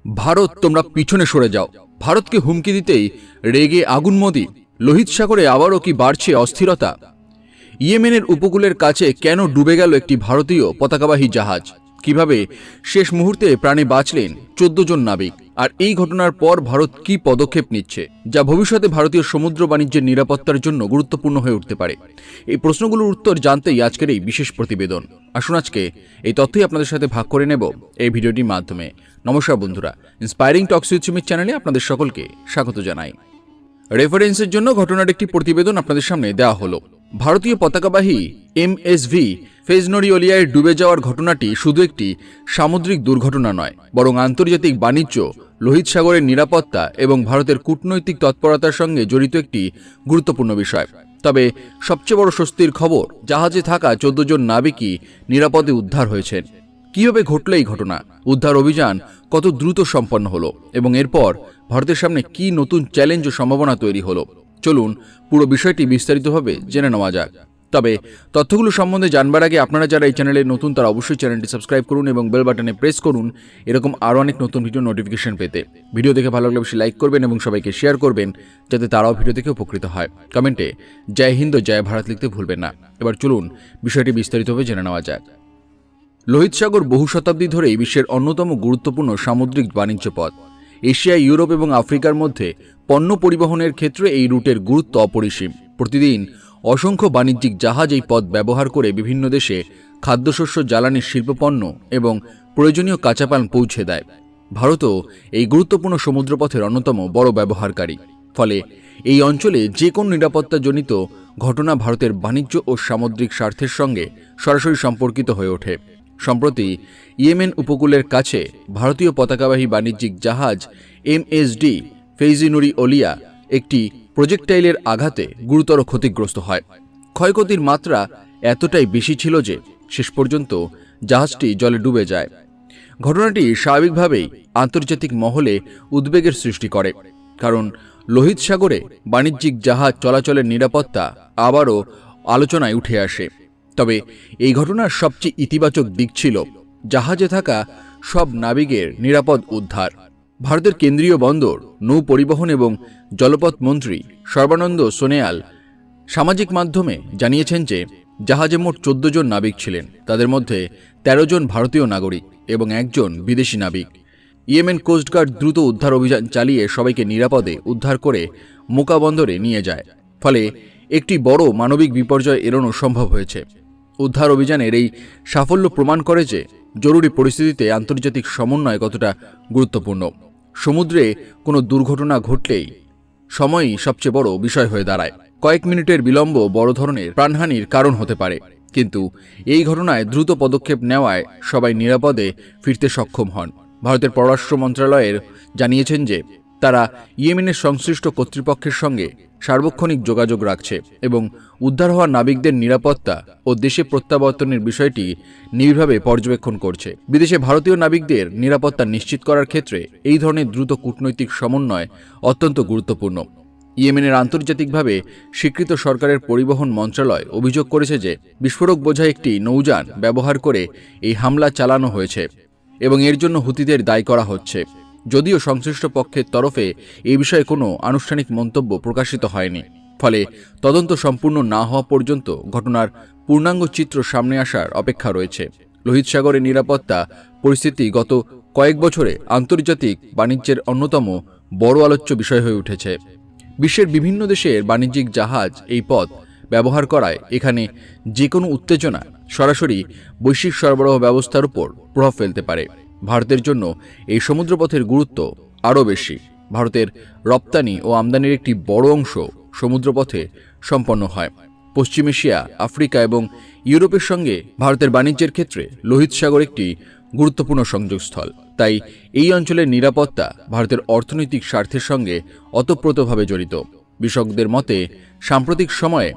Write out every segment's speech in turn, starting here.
ভারত তোমরা পিছনে সরে যাও। ভারতকে হুমকি দিতেই রেগে আগুন মোদি। লোহিত সাগরে আবারও কি বাড়ছে অস্থিরতা? ইয়েমেনের উপকূলের কাছে কেন ডুবে গেল একটি ভারতীয় পতাকাবাহী জাহাজ? কিভাবে শেষ মুহূর্তে প্রাণে বাঁচলেন 14 জন নাবিক? আর এই ঘটনার পর ভারত কি পদক্ষেপ নিচ্ছে, যা ভবিষ্যতে ভারতীয় সমুদ্র বাণিজ্যের নিরাপত্তার জন্য গুরুত্বপূর্ণ হয়ে উঠতে পারে? এই প্রশ্নগুলোর উত্তর জানতেই আজকের এই বিশেষ প্রতিবেদন। আসুন আজকে এই তথ্যই আপনাদের সাথে ভাগ করে নেব এই ভিডিওটির মাধ্যমে। নমস্কার বন্ধুরা, ইন্সপায়ারিং টক্স উইথ সুমিত চ্যানেলে আপনাদের সকলকে স্বাগত জানাই। রেফারেন্সের জন্য ঘটনার একটি প্রতিবেদন আপনাদের সামনে দেওয়া হলো। ভারতীয় পতাকাবাহী এমএসভি ফেজনরিওলিয়ায় ডুবে যাওয়ার ঘটনাটি শুধু একটি সামুদ্রিক দুর্ঘটনা নয়, বরং আন্তর্জাতিক বাণিজ্য, লোহিত সাগরের নিরাপত্তা এবং ভারতের কূটনৈতিক তৎপরতার সঙ্গে জড়িত একটি গুরুত্বপূর্ণ বিষয়। তবে সবচেয়ে বড় স্বস্তির খবর, জাহাজে থাকা 14 জন নাবিকই নিরাপদে উদ্ধার হয়েছেন। কিভাবে ঘটল এই ঘটনা, উদ্ধার অভিযান কত দ্রুত সম্পন্ন হলো এবং এরপর ভারতের সামনে কি নতুন চ্যালেঞ্জ ও সম্ভাবনা তৈরি হলো, চলুন পুরো বিষয়টি বিস্তারিতভাবে জেনে নেওয়া যাক। তবে তথ্যগুলো সম্বন্ধে জানবার আগে আপনারা যারা এই চ্যানেলে নতুন তারা অবশ্যই চ্যানেলটি সাবস্ক্রাইব করুন এবং বেল বাটনে প্রেস করুন এরকম আরও অনেক নতুন ভিডিও নোটিফিকেশন পেতে। ভিডিও দেখে ভালো লাগলে অবশ্যই লাইক করবেন এবং সবাইকে শেয়ার করবেন যাতে তারাও ভিডিও দেখে উপকৃত হয়। কমেন্টে জয় হিন্দ জয় ভারত লিখতে ভুলবেন না। এবার চলুন বিষয়টি বিস্তারিতভাবে জেনে নেওয়া যাক। লোহিত সাগর বহু শতাব্দী ধরেই বিশ্বের অন্যতম গুরুত্বপূর্ণ সামুদ্রিক বাণিজ্য পথ। এশিয়া, ইউরোপ এবং আফ্রিকার মধ্যে পণ্য পরিবহনের ক্ষেত্রে এই রুটের গুরুত্ব অপরিসীম। প্রতিদিন অসংখ্য বাণিজ্যিক জাহাজ এই পথ ব্যবহার করে বিভিন্ন দেশে খাদ্যশস্য, জ্বালানি, শিল্পপণ্য এবং প্রয়োজনীয় কাঁচাপান পৌঁছে দেয়। ভারতও এই গুরুত্বপূর্ণ সমুদ্রপথের অন্যতম বড় ব্যবহারকারী। ফলে এই অঞ্চলে যে কোনো নিরাপত্তাজনিত ঘটনা ভারতের বাণিজ্য ও সামুদ্রিক স্বার্থের সঙ্গে সরাসরি সম্পর্কিত হয়ে ওঠে। সম্প্রতি ইয়েমেন উপকূলের কাছে ভারতীয় পতাকাবাহী বাণিজ্যিক জাহাজ এমএসডি ফেইজিনুরিওলিয়া একটি প্রজেক্টাইলের আঘাতে গুরুতর ক্ষতিগ্রস্ত হয়। ক্ষয়ক্ষতির মাত্রা এতটাই বেশি ছিল যে শেষ পর্যন্ত জাহাজটি জলে ডুবে যায়। ঘটনাটি স্বাভাবিকভাবেই আন্তর্জাতিক মহলে উদ্বেগের সৃষ্টি করে, কারণ লোহিত সাগরে বাণিজ্যিক জাহাজ চলাচলের নিরাপত্তা আবারও আলোচনায় উঠে আসে। তবে এই ঘটনার সবচেয়ে ইতিবাচক দিক ছিল জাহাজে থাকা সব নাবিকের নিরাপদ উদ্ধার। ভারতের কেন্দ্রীয় বন্দর, নৌ পরিবহন এবং জলপথ মন্ত্রী সর্বানন্দ সোনোয়াল সামাজিক মাধ্যমে জানিয়েছেন যে জাহাজে মোট 14 জন নাবিক ছিলেন। তাদের মধ্যে 13 জন ভারতীয় নাগরিক এবং একজন বিদেশি নাবিক। ইয়েমেন কোস্টগার্ড দ্রুত উদ্ধার অভিযান চালিয়ে সবাইকে নিরাপদে উদ্ধার করে মোকা বন্দরে নিয়ে যায়। ফলে একটি বড় মানবিক বিপর্যয় এড়ানো সম্ভব হয়েছে। উদ্ধার অভিযানের এই সাফল্য প্রমাণ করে যে জরুরি পরিস্থিতিতে আন্তর্জাতিক সমন্বয় কতটা গুরুত্বপূর্ণ। সমুদ্রে কোনো দুর্ঘটনা ঘটলেই সময়ই সবচেয়ে বড় বিষয় হয়ে দাঁড়ায়। কয়েক মিনিটের বিলম্ব বড় ধরনের প্রাণহানির কারণ হতে পারে, কিন্তু এই ঘটনায় দ্রুত পদক্ষেপ নেওয়ায় সবাই নিরাপদে ফিরতে সক্ষম হন। ভারতের পররাষ্ট্র মন্ত্রণালয়ের জানিয়েছেন যে তারা ইয়েমেনের সংশ্লিষ্ট কর্তৃপক্ষের সঙ্গে সার্বক্ষণিক যোগাযোগ রাখছে এবং উদ্ধার হওয়া নাবিকদের নিরাপত্তা ও দেশে প্রত্যাবর্তনের বিষয়টি নিবিড়ভাবে পর্যবেক্ষণ করছে। বিদেশে ভারতীয় নাবিকদের নিরাপত্তা নিশ্চিত করার ক্ষেত্রে এই ধরনের দ্রুত কূটনৈতিক সমন্বয় অত্যন্ত গুরুত্বপূর্ণ। ইয়েমেনের আন্তর্জাতিকভাবে স্বীকৃত সরকারের পরিবহন মন্ত্রণালয় অভিযোগ করেছে যে বিস্ফোরক বোঝা একটি নৌযান ব্যবহার করে এই হামলা চালানো হয়েছে এবং এর জন্য হুতিদের দায়ী করা হচ্ছে। যদিও সংশ্লিষ্ট পক্ষের তরফে এই বিষয়ে কোনো আনুষ্ঠানিক মন্তব্য প্রকাশিত হয়নি, ফলে তদন্ত সম্পূর্ণ না হওয়া পর্যন্ত ঘটনার পূর্ণাঙ্গ চিত্র সামনে আসার অপেক্ষা রয়েছে। লোহিত সাগরের নিরাপত্তা পরিস্থিতি গত কয়েক বছরে আন্তর্জাতিক বাণিজ্যের অন্যতম বড় আলোচ্য বিষয় হয়ে উঠেছে। বিশ্বের বিভিন্ন দেশের বাণিজ্যিক জাহাজ এই পথ ব্যবহার করায় এখানে যে কোনো উত্তেজনা সরাসরি বৈশ্বিক সরবরাহ ব্যবস্থার উপর প্রভাব ফেলতে পারে। ভারতের জন্য এই সমুদ্রপথের গুরুত্ব আরও বেশি। ভারতের রপ্তানি ও আমদানির একটি বড় অংশ সমুদ্রপথে সম্পন্ন হয়। পশ্চিম এশিয়া, আফ্রিকা এবং ইউরোপের সঙ্গে ভারতের বাণিজ্যের ক্ষেত্রে লোহিত সাগর একটি গুরুত্বপূর্ণ সংযোগস্থল। তাই এই অঞ্চলের নিরাপত্তা ভারতের অর্থনৈতিক স্বার্থের সঙ্গে ওতপ্রোতভাবে জড়িত। বিশেষজ্ঞদের মতে সাম্প্রতিক সময়ে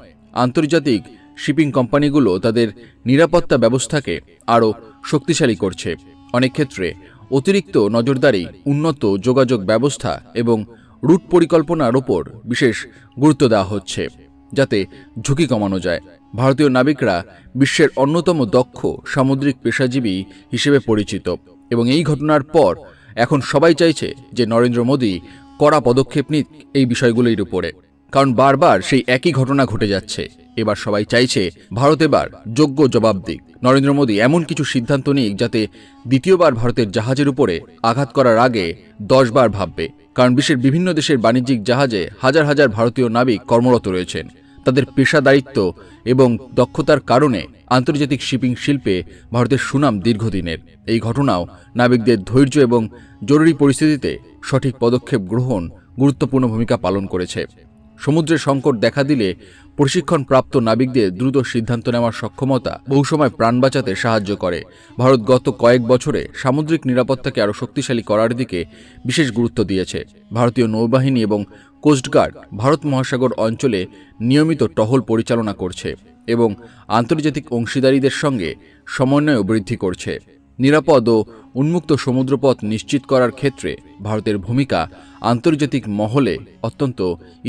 আন্তর্জাতিক শিপিং কোম্পানিগুলো তাদের নিরাপত্তা ব্যবস্থাকে আরও শক্তিশালী করছে। অনেক ক্ষেত্রে অতিরিক্ত নজরদারি, উন্নত যোগাযোগ ব্যবস্থা এবং রুট পরিকল্পনার ওপর বিশেষ গুরুত্ব দেওয়া হচ্ছে, যাতে ঝুঁকি কমানো যায়। ভারতীয় নাবিকরা বিশ্বের অন্যতম দক্ষ সামুদ্রিক পেশাজীবী হিসেবে পরিচিত এবং এই ঘটনার পর এখন সবাই চাইছে যে নরেন্দ্র মোদী কড়া পদক্ষেপ নিক এই বিষয়গুলির উপরে, কারণ বারবার সেই একই ঘটনা ঘটে যাচ্ছে। এবার সবাই চাইছে ভারত এবার যোগ্য জবাব দিক, নরেন্দ্র মোদী এমন কিছু সিদ্ধান্ত নিক যাতে দ্বিতীয়বার ভারতের জাহাজের উপরে আঘাত করার আগে 10 বার ভাববে। কারণ বিশ্বের বিভিন্ন দেশের বাণিজ্যিক জাহাজে হাজার হাজার ভারতীয় নাবিক কর্মরত রয়েছেন। তাদের পেশাদারিত্ব এবং দক্ষতার কারণে আন্তর্জাতিক শিপিং শিল্পে ভারতের সুনাম দীর্ঘদিনের। এই ঘটনাও নাবিকদের ধৈর্য এবং জরুরি পরিস্থিতিতে সঠিক পদক্ষেপ গ্রহণ গুরুত্বপূর্ণ ভূমিকা পালন করেছে। সমুদ্রের সংকট দেখা দিলে প্রশিক্ষণপ্রাপ্ত নাবিকদের দ্রুত সিদ্ধান্ত নেওয়ার সক্ষমতা বহু সময় প্রাণ বাঁচাতে সাহায্য করে। ভারত গত কয়েক বছরে সামুদ্রিক নিরাপত্তাকে আরও শক্তিশালী করার দিকে বিশেষ গুরুত্ব দিয়েছে। ভারতীয় নৌবাহিনী এবং কোস্টগার্ড ভারত মহাসাগর অঞ্চলে নিয়মিত টহল পরিচালনা করছে এবং আন্তর্জাতিক অংশীদারীদের সঙ্গে সমন্বয় বৃদ্ধি করছে। নিরাপদ ও উন্মুক্ত সমুদ্রপথ নিশ্চিত করার ক্ষেত্রে ভারতের ভূমিকা আন্তর্জাতিক মহলে অত্যন্ত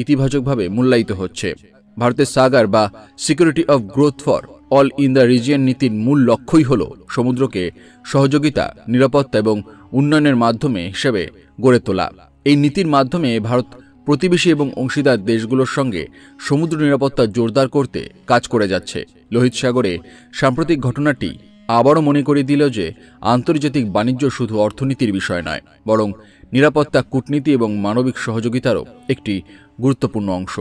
ইতিবাচকভাবে মূল্যায়িত হচ্ছে। ভারতের সাগার বা security of growth for all in the region নীতির মূল লক্ষ্যই হল সমুদ্রকে সহযোগিতা, নিরাপত্তা এবং উন্নয়নের মাধ্যমে হিসেবে গড়ে তোলা। এই নীতির মাধ্যমে ভারত প্রতিবেশী এবং অংশীদার দেশগুলোর সঙ্গে সমুদ্র নিরাপত্তা জোরদার করতে কাজ করে যাচ্ছে। লোহিত সাগরে সাম্প্রতিক ঘটনাটি আবারও মনে করিয়ে দিল যে আন্তর্জাতিক বাণিজ্য শুধু অর্থনীতির বিষয় নয়, বরং নিরাপত্তা, কূটনীতি এবং মানবিক সহযোগিতারও একটি গুরুত্বপূর্ণ অংশ।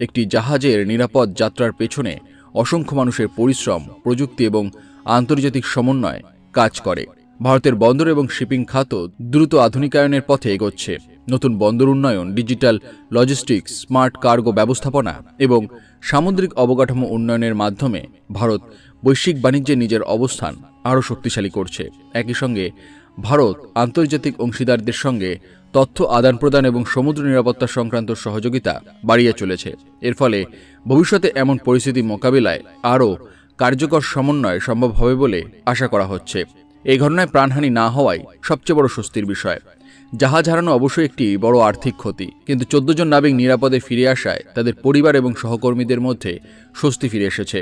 একটি জাহাজের নিরাপদ যাত্রার পেছনে অসংখ্য মানুষের পরিশ্রম, প্রযুক্তি এবং আন্তর্জাতিক সমন্বয় কাজ করে। ভারতের বন্দর এবং শিপিং খাত দ্রুত আধুনিকায়নের পথে এগোচ্ছে। নতুন বন্দর উন্নয়ন, ডিজিটাল লজিস্টিক্স, স্মার্ট কার্গো ব্যবস্থাপনা এবং সামুদ্রিক অবকাঠামো উন্নয়নের মাধ্যমে ভারত বৈশ্বিক বাণিজ্যে নিজের অবস্থান আরও শক্তিশালী করছে। একই সঙ্গে ভারত আন্তর্জাতিক অংশীদারদের সঙ্গে তথ্য আদান প্রদান এবং সমুদ্র নিরাপত্তা সংক্রান্ত সহযোগিতা বাড়িয়ে চলেছে। এর ফলে ভবিষ্যতে এমন পরিস্থিতি মোকাবিলায় আরও কার্যকর সমন্বয় সম্ভব হবে বলে আশা করা হচ্ছে। এই ঘটনায় প্রাণহানি না হওয়াই সবচেয়ে বড় স্বস্তির বিষয়। জাহাজ হারানো অবশ্যই একটি বড় আর্থিক ক্ষতি, কিন্তু 14 জন নাবিক নিরাপদে ফিরে আসায় তাদের পরিবার এবং সহকর্মীদের মধ্যে স্বস্তি ফিরে এসেছে।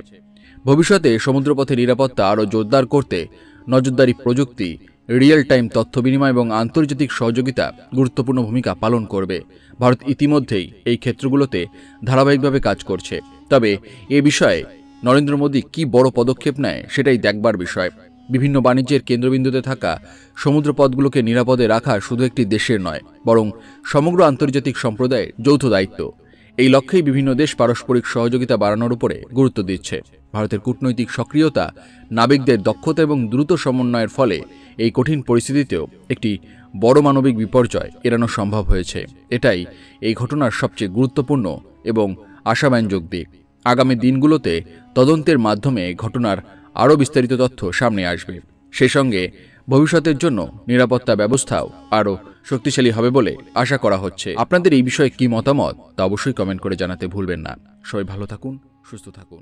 ভবিষ্যতে সমুদ্রপথে নিরাপত্তা আরও জোরদার করতে নজরদারি প্রযুক্তি, রিয়েল টাইম তথ্য বিনিময় এবং আন্তর্জাতিক সহযোগিতা গুরুত্বপূর্ণ ভূমিকা পালন করবে। ভারত ইতিমধ্যেই এই ক্ষেত্রগুলোতে ধারাবাহিকভাবে কাজ করছে। তবে এ বিষয়ে নরেন্দ্র মোদী কি বড় পদক্ষেপ নেয় সেটাই দেখবার বিষয়। বিভিন্ন বাণিজ্যের কেন্দ্রবিন্দুতে থাকা সমুদ্রপথগুলোকে নিরাপদে রাখা শুধু একটি দেশের নয়, বরং সমগ্র আন্তর্জাতিক সম্প্রদায়ের যৌথ দায়িত্ব। এই লক্ষ্যেই বিভিন্ন দেশ পারস্পরিক সহযোগিতা বাড়ানোর উপরে গুরুত্ব দিচ্ছে। ভারতের কূটনৈতিক সক্রিয়তা, নাবিকদের দক্ষতা এবং দ্রুত সমন্বয়ের ফলে এই কঠিন পরিস্থিতিতেও একটি বড় মানবিক বিপর্যয় এড়ানো সম্ভব হয়েছে। এটাই এই ঘটনার সবচেয়ে গুরুত্বপূর্ণ এবং আশাব্যঞ্জক দিক। আগামী দিনগুলোতে তদন্তের মাধ্যমে ঘটনার আরও বিস্তারিত তথ্য সামনে আসবে। সেই সঙ্গে ভবিষ্যতের জন্য নিরাপত্তা ব্যবস্থাও আরও শক্তিশালী হবে বলে আশা করা হচ্ছে। আপনাদের এই বিষয়ে কি মতামত তা অবশ্যই কমেন্ট করে জানাতে ভুলবেন না। সবাই ভালো থাকুন, সুস্থ থাকুন।